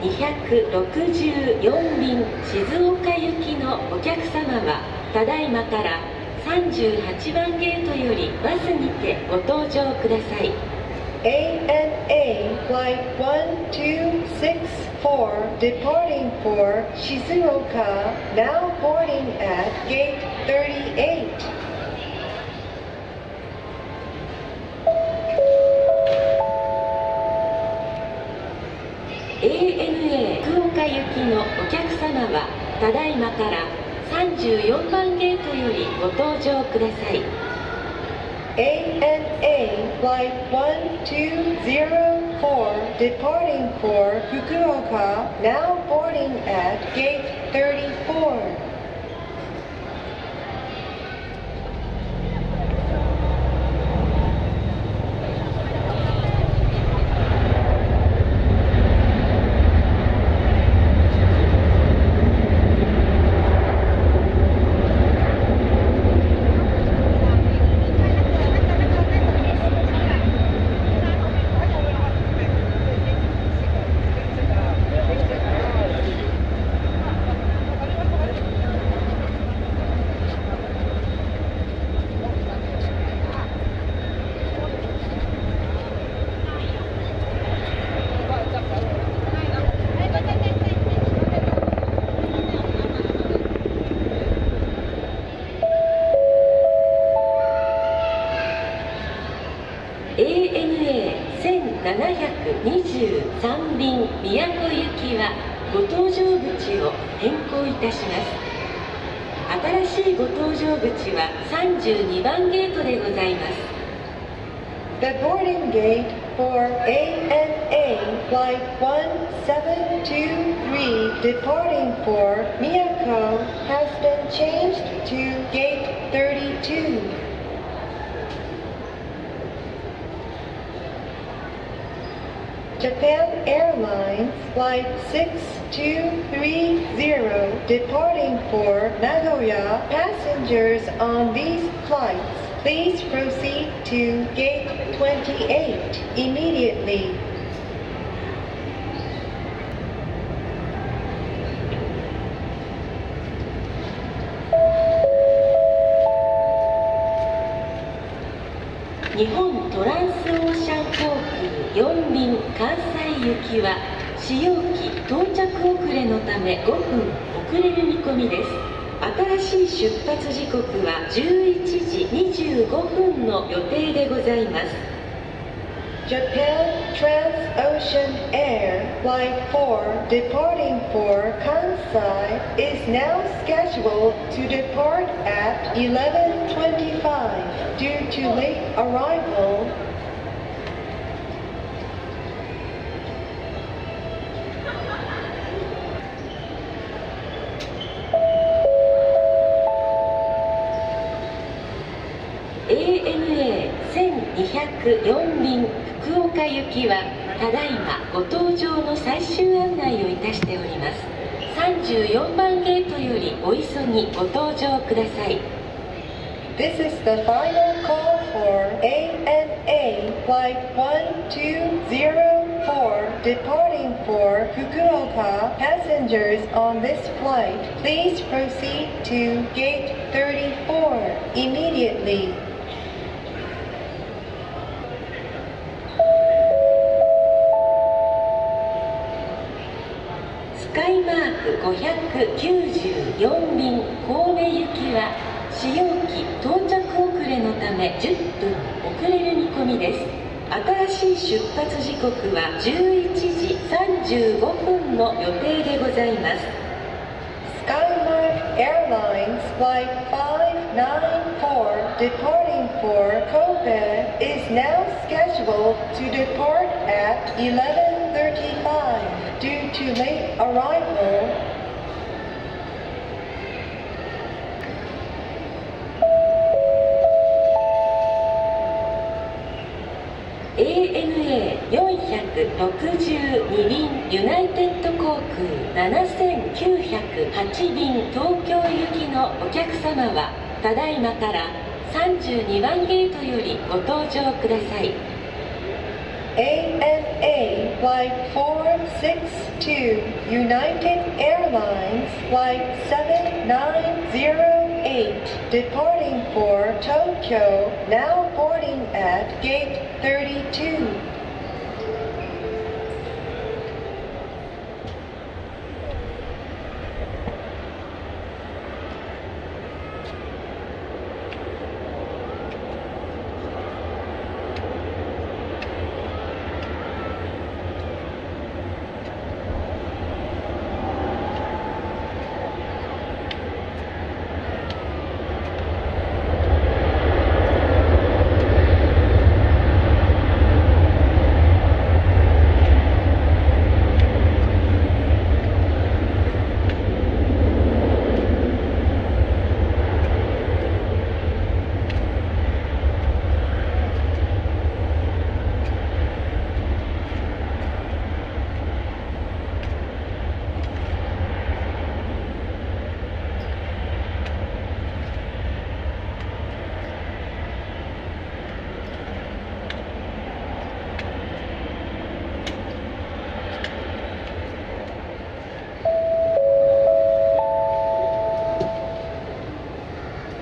1264便静岡行きのお客様はただいまから38番ゲートよりバスにてご搭乗ください。 ANA Flight 1264 departing for Shizuoka, now boarding at Gate 38. ANA 福岡行きのお客様はただいまから34番ゲートよりご搭乗ください。 ANA Flight 1204 departing for Fukuoka, now boarding at Gate 34. ANA1723 便宮古行きはご搭乗口を変更いたします。新しいご搭乗口は32番ゲートでございます。 The boarding gate for ANA Flight 1723 departing for Miyako has been changed to Gate 32. Japan Airlines Flight 6230 departing for Nagoya. Passengers on these flights, please proceed to Gate 28 immediately. Nihon Transocean Air 4便関西行きは使用機到着遅れのため5分遅れる見込みです。新しい出発時刻は11時25分の予定でございます。 Japan Transocean Air Flight 4 departing for Kansai is now scheduled to depart at 11:25 due to late arrival. ANA1204 便福岡行きはただいまご搭乗の最終案内をいたしております。34番ゲートよりお急ぎご搭乗ください。 This is the final call for ANA Flight 1204 departing for Fukuoka. Passengers on this flight, please proceed to Gate 34 immediately.スカイマーク594便神戸行きは使用機到着遅れのため10分遅れる見込みです。新しい出発時刻は11時35分の予定でございます。 Skymark Airlines Flight 594 departing for Kobe is now scheduled to depart at 11:35 due to late arrival. ANA462 便ユナイテッド航空7908便東京行きのお客様はただいまから32番ゲートよりご搭乗ください。ANA Flight 462, United Airlines Flight 7908, departing for Tokyo, now boarding at Gate 32.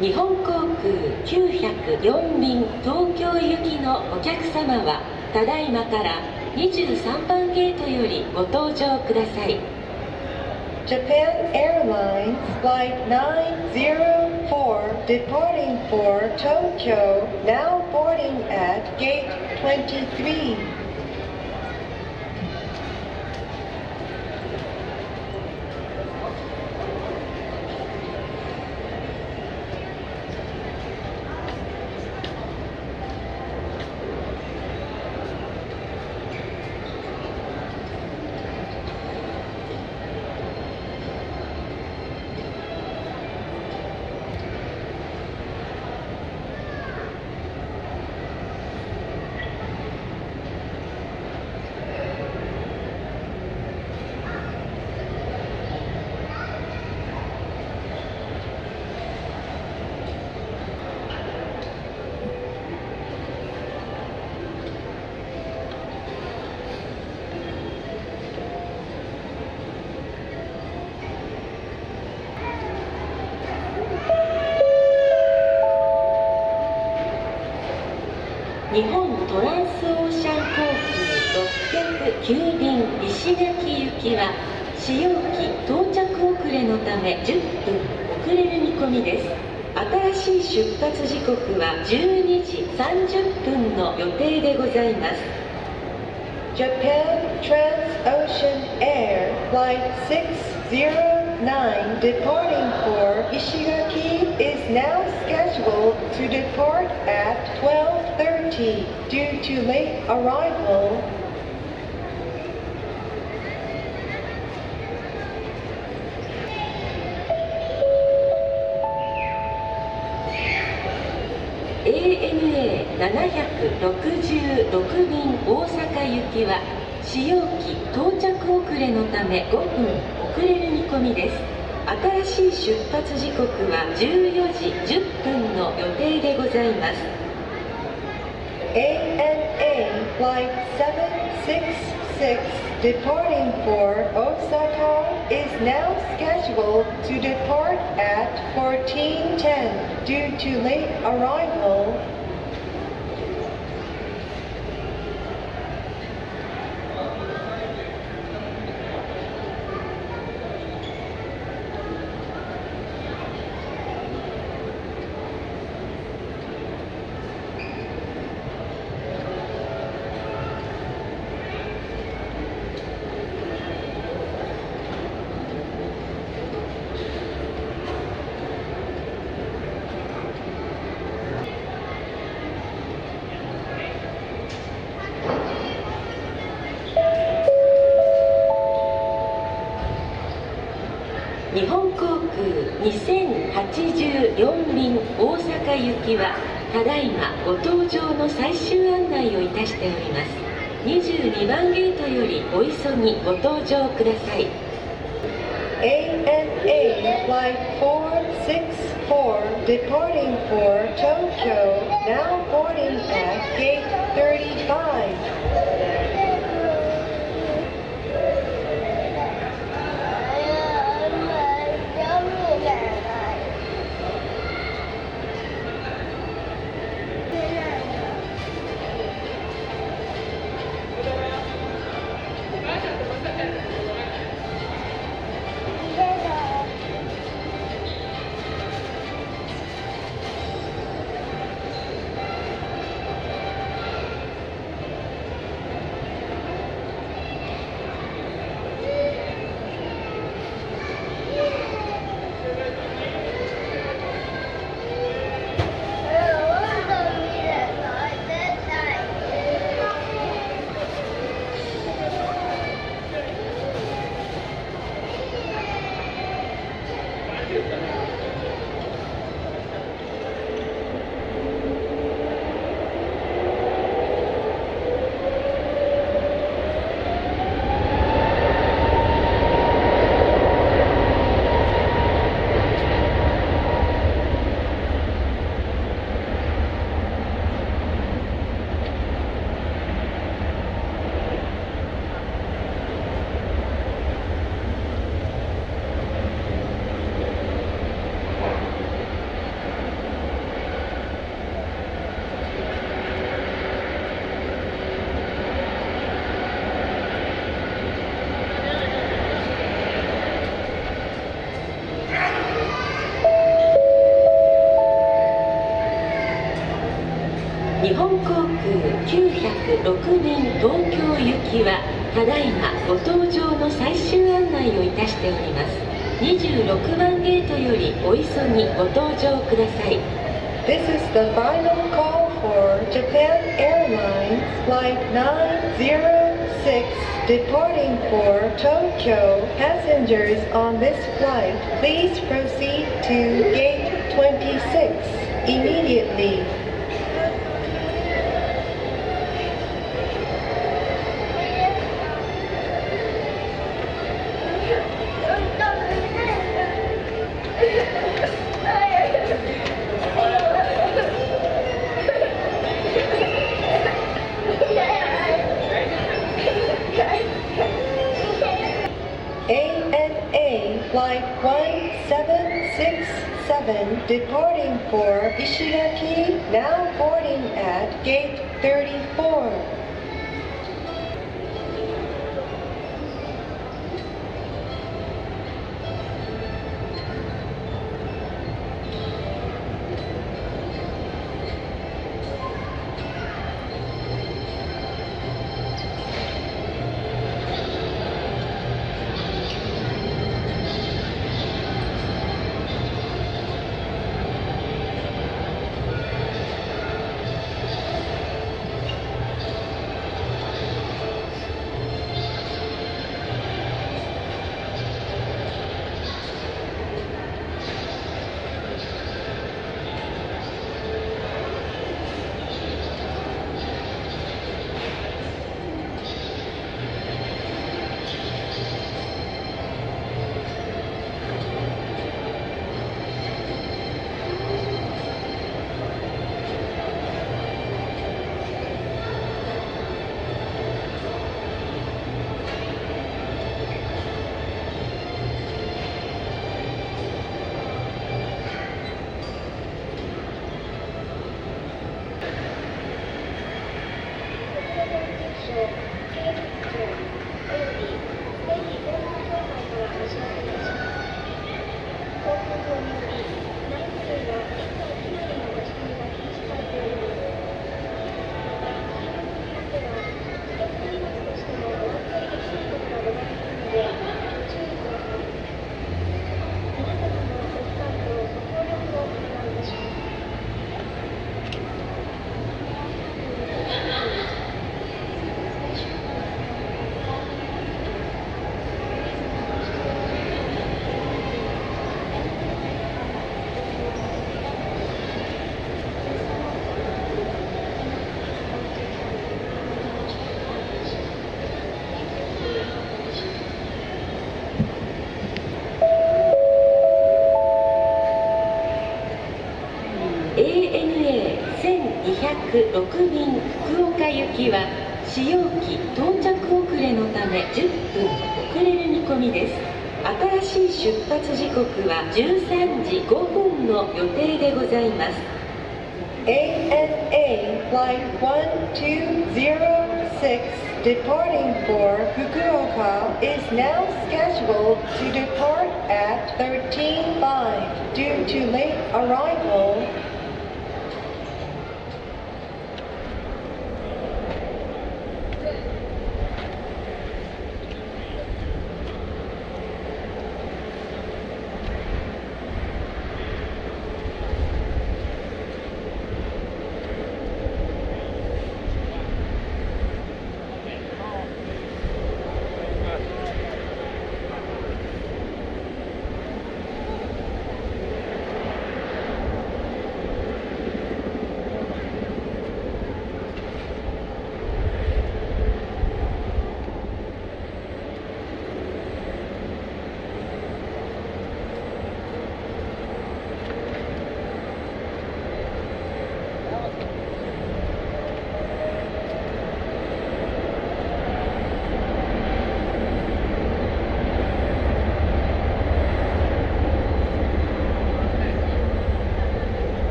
日本航空904便東京行きのお客様はただいまから23番ゲートよりご搭乗ください。 Japan Airlines Flight 904, departing for Tokyo, now boarding at Gate 23.日本トランスオーシャン航空609便石垣行きは使用機到着遅れのため10分遅れる見込みです。新しい出発時刻は12時30分の予定でございます。 Japan Transocean Air Flight 609, departing for Ishigaki, is now scheduled to depart at 12:30 due to late arrival. ANA766 便大阪行きは使用機到着遅れのため5分遅れる見込みです。新しい出発時刻は14時10分の予定でございます。 ANA Flight 766, departing for Osaka, is now scheduled to depart at 14:10 due to late arrival. 日本航空2084便大阪行きはただいまご搭乗の最終案内をいたしております。22番ゲートよりお急ぎご搭乗ください。 ANA Flight 464, departing for Tokyo, now boarding at Gate 35. 日本航空906便東京行きはただいまご搭乗の最終案内をいたしております。26番ゲートよりお急ぎご搭乗ください。 This is the final call for Japan Airlines Flight 906 departing for Tokyo. Passengers on this flight, please proceed to gate 26 immediately. ANA Flight 1767 departing for Ishigaki, now boarding at gate 34. ANA1206 便福岡行きは使用機到着遅れのため10分遅れる見込みです。新しい出発時刻は13時5分の予定でございます。 ANA Flight 1206 departing for Fukuoka is now scheduled to depart at 13:05 due to late arrival.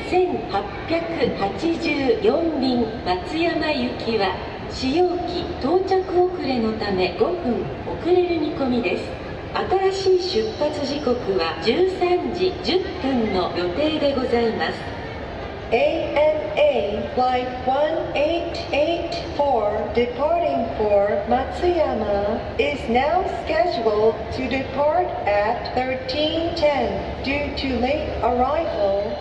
1884便松山行きは使用機到着遅れのため5分遅れる見込みです。新しい出発時刻は13時10分の予定でございます。ANA Flight 1884 departing for Matsuyama is now scheduled to depart at 13:10 due to late arrival